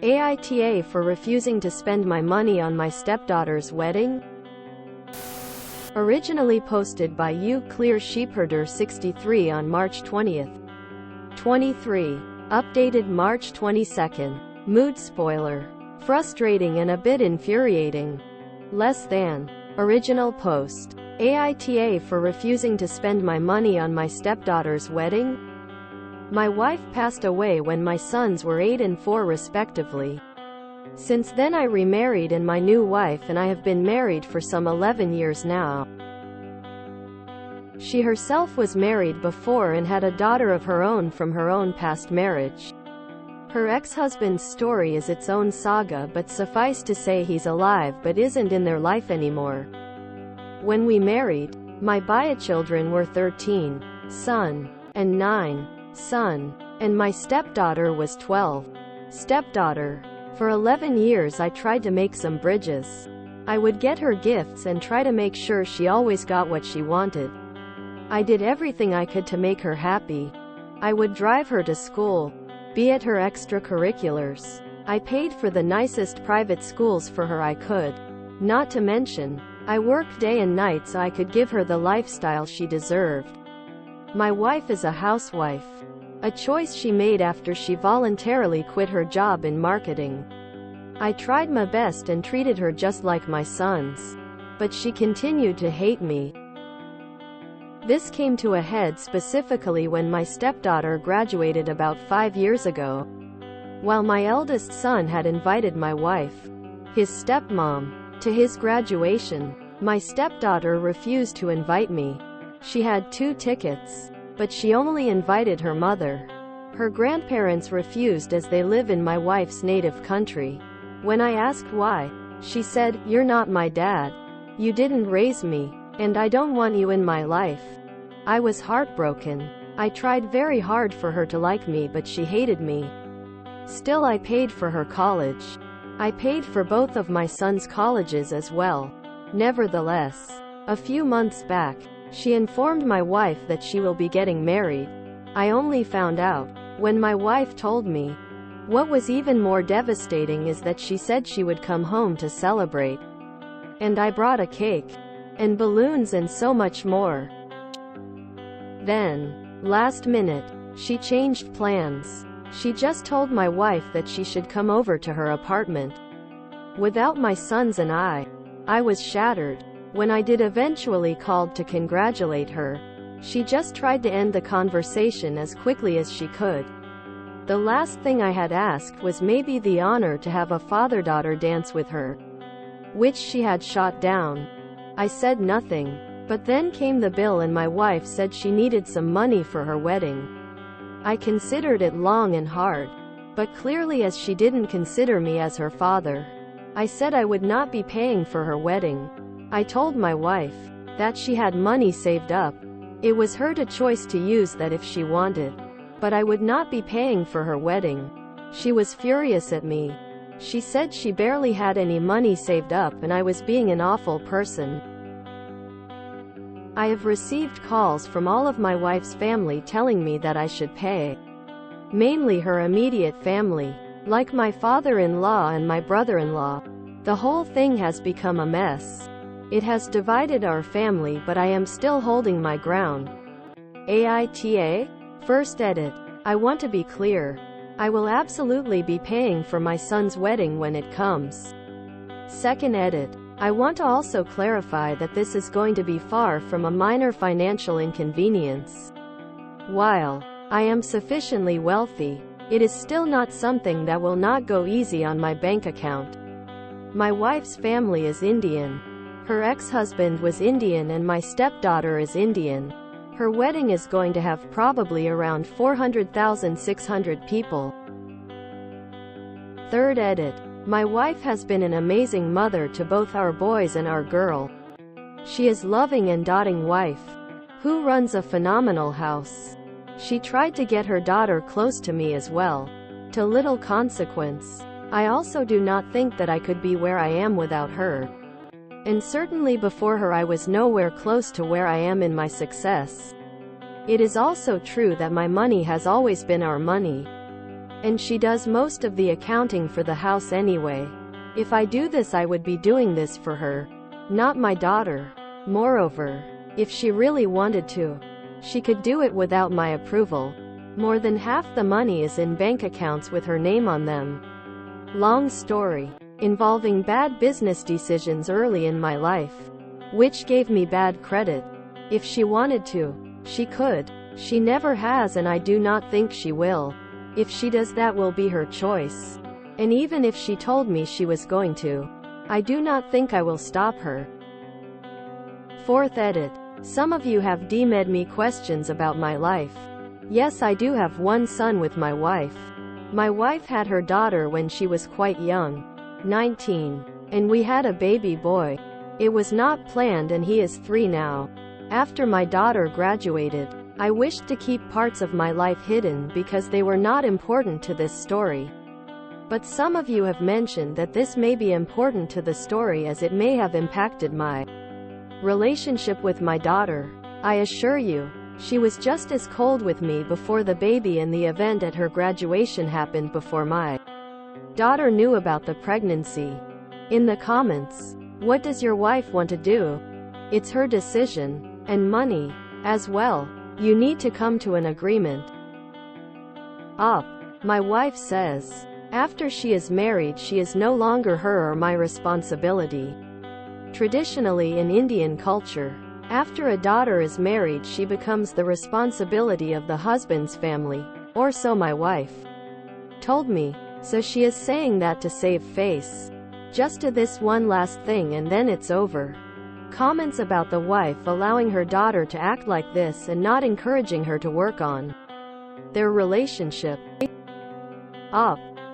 AITA for refusing to spend my money on my stepdaughter's wedding? Originally posted by Clear Sheepherder 63 on March 20th. 23. Updated March 22nd. Mood spoiler. Frustrating and a bit infuriating. Less than. Original post. AITA for refusing to spend my money on my stepdaughter's wedding? My wife passed away when my sons were 8 and 4 respectively. Since then I remarried and my new wife and I have been married for some 11 years now. She herself was married before and had a daughter of her own from her own past marriage. Her ex-husband's story is its own saga, but suffice to say he's alive but isn't in their life anymore. When we married, my children were 13, son, and 9, son, and my stepdaughter was 12, stepdaughter. For 11 years I tried to make some bridges. I would get her gifts and try to make sure she always got what she wanted. I did everything I could to make her happy. I would drive her to school, be at her extracurriculars. I paid for the nicest private schools for her I could. Not to mention, I worked day and night so I could give her the lifestyle she deserved. My wife is a housewife. A choice she made after she voluntarily quit her job in marketing. I tried my best and treated her just like my sons. But she continued to hate me. This came to a head specifically when my stepdaughter graduated about 5 years ago. While my eldest son had invited my wife, his stepmom, to his graduation, my stepdaughter refused to invite me. She had 2 tickets, but she only invited her mother. Her grandparents refused as they live in my wife's native country. When I asked why, she said, "You're not my dad. You didn't raise me, and I don't want you in my life." I was heartbroken. I tried very hard for her to like me, but she hated me. Still, I paid for her college. I paid for both of my sons' colleges as well. Nevertheless, a few months back, she informed my wife that she will be getting married. I only found out when my wife told me. What was even more devastating is that she said she would come home to celebrate. And I brought a cake, and balloons and so much more. Then, last minute, she changed plans. She just told my wife that she should come over to her apartment. Without my sons and I was shattered. When I did eventually called to congratulate her, she just tried to end the conversation as quickly as she could. The last thing I had asked was maybe the honor to have a father-daughter dance with her, which she had shot down. I said nothing, but then came the bill and my wife said she needed some money for her wedding. I considered it long and hard, but clearly as she didn't consider me as her father, I said I would not be paying for her wedding. I told my wife that she had money saved up. It was her choice to use that if she wanted. But I would not be paying for her wedding. She was furious at me. She said she barely had any money saved up and I was being an awful person. I have received calls from all of my wife's family telling me that I should pay. Mainly her immediate family, like my father-in-law and my brother-in-law. The whole thing has become a mess. It has divided our family, but I am still holding my ground. AITA? First edit. I want to be clear. I will absolutely be paying for my son's wedding when it comes. Second edit. I want to also clarify that this is going to be far from a minor financial inconvenience. While I am sufficiently wealthy, it is still not something that will not go easy on my bank account. My wife's family is Indian. Her ex-husband was Indian and my stepdaughter is Indian. Her wedding is going to have probably around 400,600 people. Third edit. My wife has been an amazing mother to both our boys and our girl. She is loving and doting wife, who runs a phenomenal house. She tried to get her daughter close to me as well. To little consequence. I also do not think that I could be where I am without her. And certainly before her I was nowhere close to where I am in my success. It is also true that my money has always been our money. And she does most of the accounting for the house anyway. If I do this, I would be doing this for her, not my daughter. Moreover, if she really wanted to, she could do it without my approval. More than half the money is in bank accounts with her name on them. Long story, involving bad business decisions early in my life, which gave me bad credit. If she wanted to, she could. She never has, and I do not think she will. If she does, that will be her choice. And even if she told me she was going to, I do not think I will stop her. Fourth edit. Some of you have DM'd me questions about my life. Yes, I do have one son with my wife. My wife had her daughter when she was quite young, 19, and we had a baby boy. It was not planned, and he is 3 now. After my daughter graduated, I wished to keep parts of my life hidden because they were not important to this story. But some of you have mentioned that this may be important to the story as it may have impacted my relationship with my daughter. I assure you, she was just as cold with me before the baby, and the event at her graduation happened before my daughter knew about the pregnancy. In the comments, what does your wife want to do? It's her decision. And money, as well. You need to come to an agreement. My wife says, after she is married, she is no longer her or my responsibility. Traditionally in Indian culture, after a daughter is married, she becomes the responsibility of the husband's family, or so my wife told me. So she is saying that to save face. Just do this one last thing and then it's over. Comments about the wife allowing her daughter to act like this and not encouraging her to work on their relationship.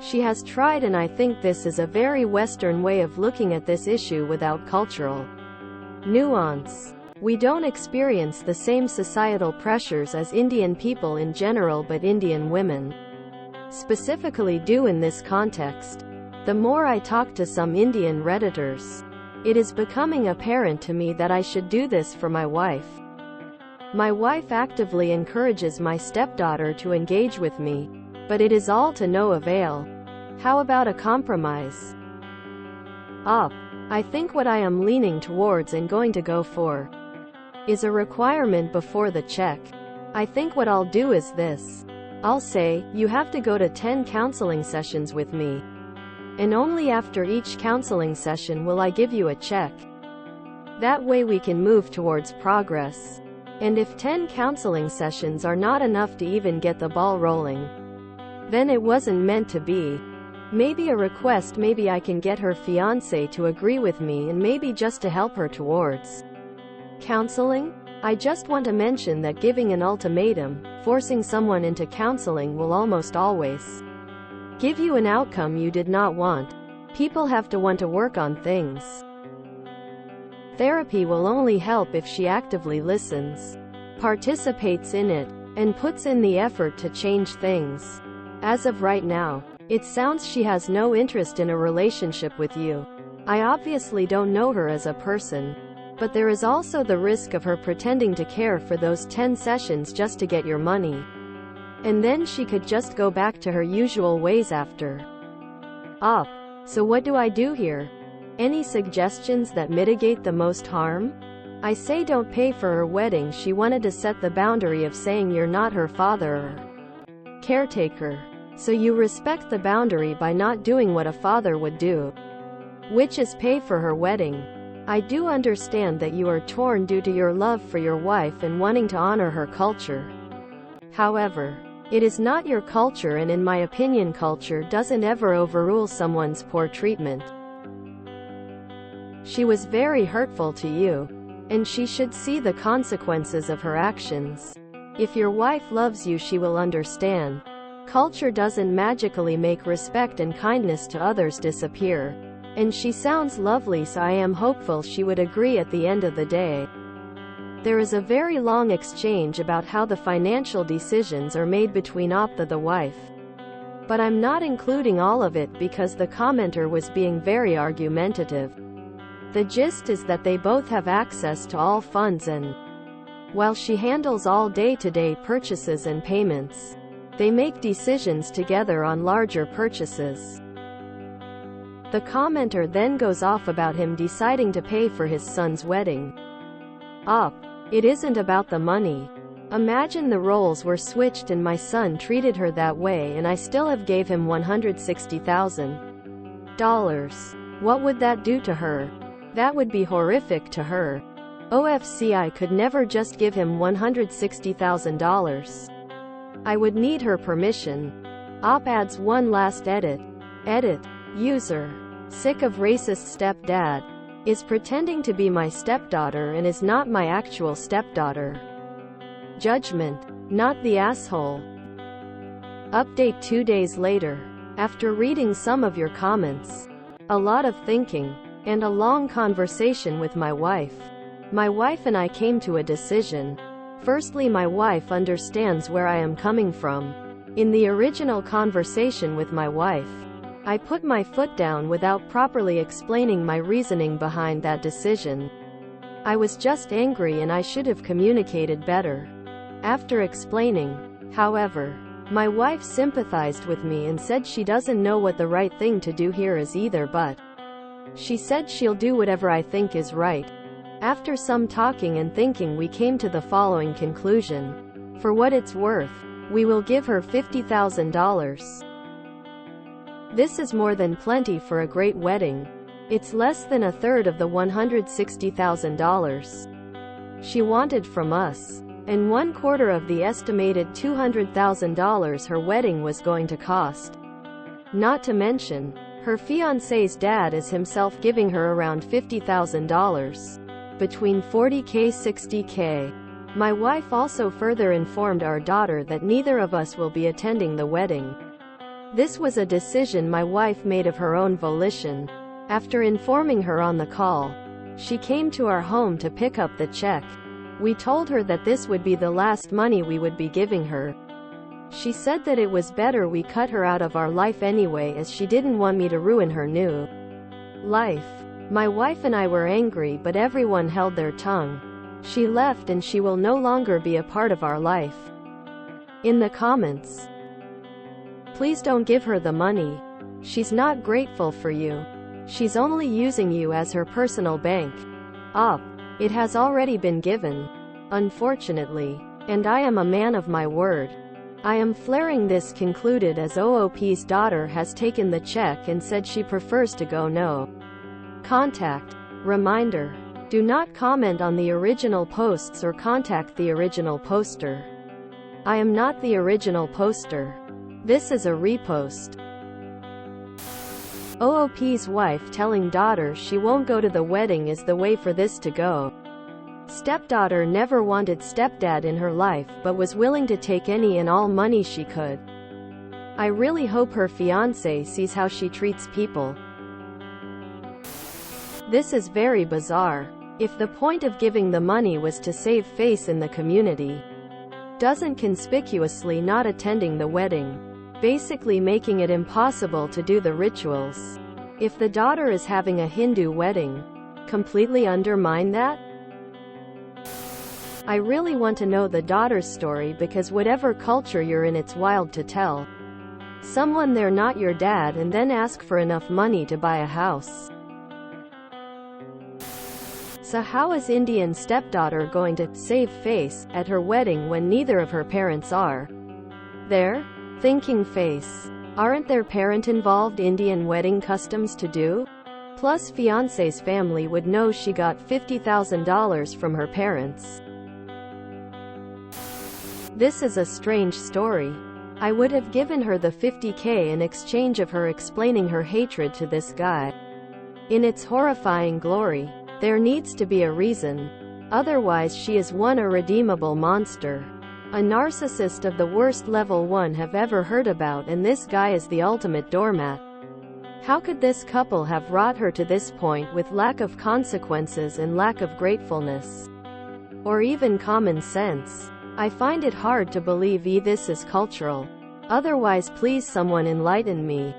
She has tried, and I think this is a very Western way of looking at this issue without cultural nuance. We don't experience the same societal pressures as Indian people in general, but Indian women specifically do in this context. The more I talk to some Indian Redditors, it is becoming apparent to me that I should do this for my wife. My wife actively encourages my stepdaughter to engage with me, but it is all to no avail. How about a compromise? I think what I am leaning towards and going to go for is a requirement before the check. I think what I'll do is this. I'll say, you have to go to 10 counseling sessions with me. And only after each counseling session will I give you a check. That way we can move towards progress. And if 10 counseling sessions are not enough to even get the ball rolling, then it wasn't meant to be. Maybe a request, maybe I can get her fiancé to agree with me, and maybe just to help her towards counseling. I just want to mention that giving an ultimatum, forcing someone into counseling, will almost always give you an outcome you did not want. People have to want to work on things. Therapy will only help if she actively listens, participates in it, and puts in the effort to change things. As of right now, it sounds she has no interest in a relationship with you. I obviously don't know her as a person, but there is also the risk of her pretending to care for those 10 sessions just to get your money. And then she could just go back to her usual ways after. So what do I do here? Any suggestions that mitigate the most harm? I say don't pay for her wedding. She wanted to set the boundary of saying you're not her father or caretaker. So you respect the boundary by not doing what a father would do, which is pay for her wedding. I do understand that you are torn due to your love for your wife and wanting to honor her culture. However, it is not your culture, and in my opinion, culture doesn't ever overrule someone's poor treatment. She was very hurtful to you, and she should see the consequences of her actions. If your wife loves you, she will understand. Culture doesn't magically make respect and kindness to others disappear. And she sounds lovely, so I am hopeful she would agree at the end of the day. There is a very long exchange about how the financial decisions are made between the wife. But I'm not including all of it because the commenter was being very argumentative. The gist is that they both have access to all funds, and while she handles all day-to-day purchases and payments, They make decisions together on larger purchases. The commenter then goes off about him deciding to pay for his son's wedding. It isn't about the money. Imagine the roles were switched and my son treated her that way and I still have gave him $160,000. What would that do to her? That would be horrific to her. I could never just give him $160,000. I would need her permission. Adds one last edit. User. Sick of racist stepdad. Is pretending to be my stepdaughter and is not my actual stepdaughter. Judgment. Not the asshole. Update 2 days later. After reading some of your comments, a lot of thinking, and a long conversation with my wife. My wife and I came to a decision. Firstly, my wife understands where I am coming from. In the original conversation with my wife, I put my foot down without properly explaining my reasoning behind that decision. I was just angry and I should have communicated better. After explaining, however, my wife sympathized with me and said she doesn't know what the right thing to do here is either, but she said she'll do whatever I think is right. After some talking and thinking, we came to the following conclusion. For what it's worth, we will give her $50,000. This is more than plenty for a great wedding. It's less than a third of the $160,000 she wanted from us, and 1/4 of the estimated $200,000 her wedding was going to cost. Not to mention, her fiancé's dad is himself giving her around $50,000, between $40K, $60K. My wife also further informed our daughter that neither of us will be attending the wedding. This was a decision my wife made of her own volition. After informing her on the call, she came to our home to pick up the check. We told her that this would be the last money we would be giving her. She said that it was better we cut her out of our life anyway, as she didn't want me to ruin her new life. My wife and I were angry, but everyone held their tongue. She left and she will no longer be a part of our life. In the comments, please don't give her the money. She's not grateful for you. She's only using you as her personal bank. It has already been given, unfortunately, and I am a man of my word. I am flaring this concluded as OOP's daughter has taken the check and said she prefers to go no contact. Reminder: do not comment on the original posts or contact the original poster. I am not the original poster. This is a repost. OOP's wife telling daughter she won't go to the wedding is the way for this to go. Stepdaughter never wanted stepdad in her life but was willing to take any and all money she could. I really hope her fiancé sees how she treats people. This is very bizarre. If the point of giving the money was to save face in the community, doesn't conspicuously not attending the wedding, basically making it impossible to do the rituals. If the daughter is having a Hindu wedding, completely undermine that? I really want to know the daughter's story, because whatever culture you're in, it's wild to tell someone they're not your dad and then ask for enough money to buy a house. So how is Indian stepdaughter going to save face at her wedding when neither of her parents are there? Thinking face. Aren't their parent involved Indian wedding customs to do? Plus fiancé's family would know she got $50,000 from her parents. This is a strange story. I would have given her the $50K in exchange of her explaining her hatred to this guy. In its horrifying glory, there needs to be a reason. Otherwise she is one irredeemable monster. A narcissist of the worst level one have ever heard about, and this guy is the ultimate doormat. How could this couple have wrought her to this point with lack of consequences and lack of gratefulness? Or even common sense? I find it hard to believe this is cultural. Otherwise please someone enlighten me.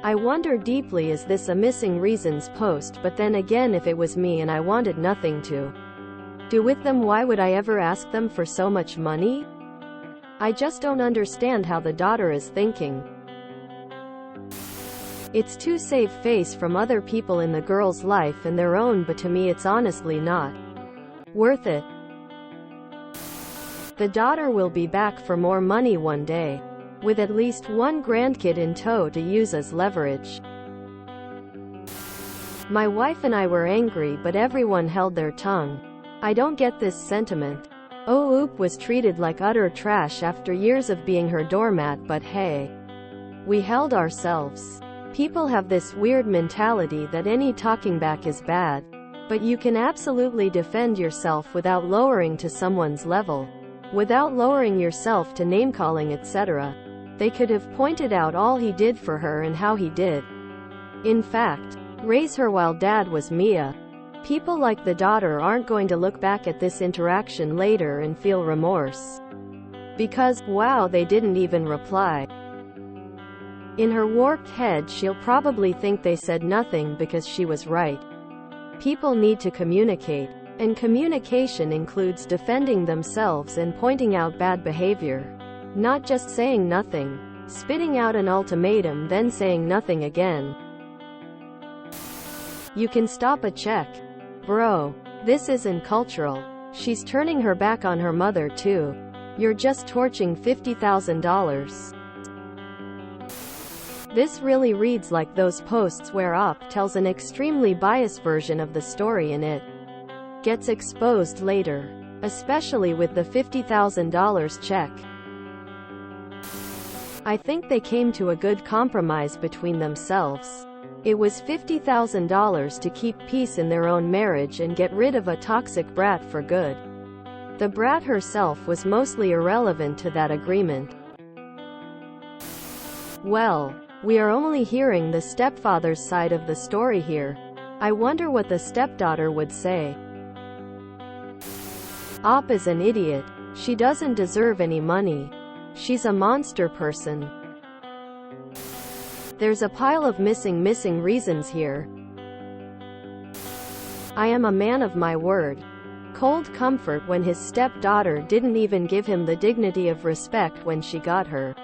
I wonder deeply, is this a missing reasons post? But then again, if it was me and I wanted nothing to do with them, why would I ever ask them for so much money? I just don't understand how the daughter is thinking. It's to save face from other people in the girl's life and their own, but to me it's honestly not worth it. The daughter will be back for more money one day, with at least one grandkid in tow to use as leverage. My wife and I were angry, but everyone held their tongue. I don't get this sentiment. Oh, Oop was treated like utter trash after years of being her doormat, but hey, we held ourselves. People have this weird mentality that any talking back is bad, but you can absolutely defend yourself without lowering to someone's level, without lowering yourself to name-calling, etc. They could have pointed out all he did for her and how he did, in fact, raise her while dad was Mia. People like the daughter aren't going to look back at this interaction later and feel remorse, because, wow, they didn't even reply. In her warped head, she'll probably think they said nothing because she was right. People need to communicate, and communication includes defending themselves and pointing out bad behavior. Not just saying nothing, spitting out an ultimatum then saying nothing again. You can stop a check. Bro, this isn't cultural. She's turning her back on her mother too. You're just torching $50,000. This really reads like those posts where Op tells an extremely biased version of the story and it gets exposed later, especially with the $50,000 check. I think they came to a good compromise between themselves. It was $50,000 to keep peace in their own marriage and get rid of a toxic brat for good. The brat herself was mostly irrelevant to that agreement. Well, we are only hearing the stepfather's side of the story here. I wonder what the stepdaughter would say. Op is an idiot. She doesn't deserve any money. She's a monster person. There's a pile of missing reasons here. I am a man of my word. Cold comfort when his stepdaughter didn't even give him the dignity of respect when she got her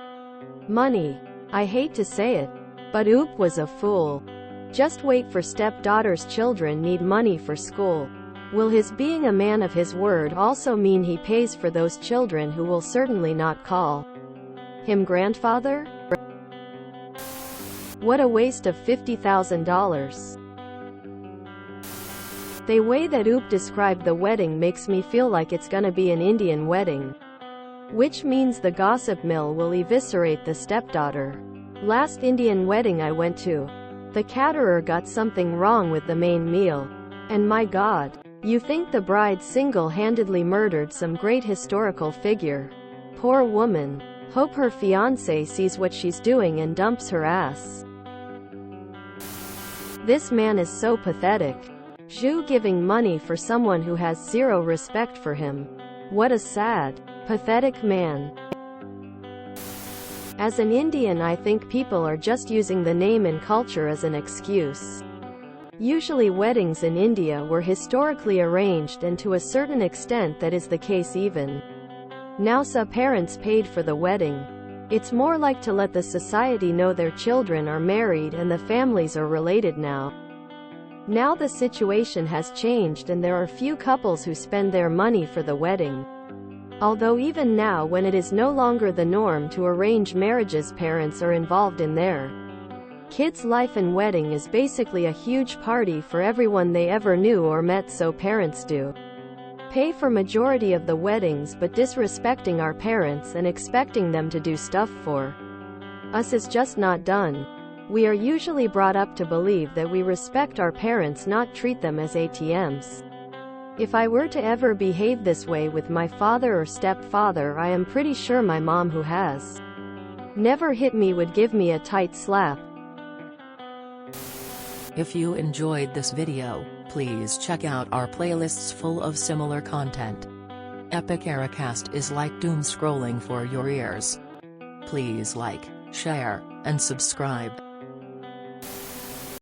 money. I hate to say it, but Oop was a fool. Just wait, for stepdaughter's children need money for school. Will his being a man of his word also mean he pays for those children who will certainly not call him grandfather? What a waste of $50,000. The way that Oop described the wedding makes me feel like it's gonna be an Indian wedding, which means the gossip mill will eviscerate the stepdaughter. Last Indian wedding I went to, the caterer got something wrong with the main meal. And my God, you think the bride single-handedly murdered some great historical figure. Poor woman. Hope her fiancé sees what she's doing and dumps her ass. This man is so pathetic. Zhu giving money for someone who has zero respect for him. What a sad, pathetic man. As an Indian, I think people are just using the name and culture as an excuse. Usually weddings in India were historically arranged, and to a certain extent that is the case even now. Parents paid for the wedding. It's more like to let the society know their children are married and the families are related now. Now the situation has changed and there are few couples who spend their money for the wedding. Although even now, when it is no longer the norm to arrange marriages, parents are involved in their kids' life, and wedding is basically a huge party for everyone they ever knew or met, so parents do pay for majority of the weddings, but disrespecting our parents and expecting them to do stuff for us is just not done. We are usually brought up to believe that we respect our parents, not treat them as ATMs. If I were to ever behave this way with my father or stepfather, I am pretty sure my mom, who has never hit me, would give me a tight slap. If you enjoyed this video, please check out our playlists full of similar content. Epic Ericast is like doom scrolling for your ears. Please like, share, and subscribe.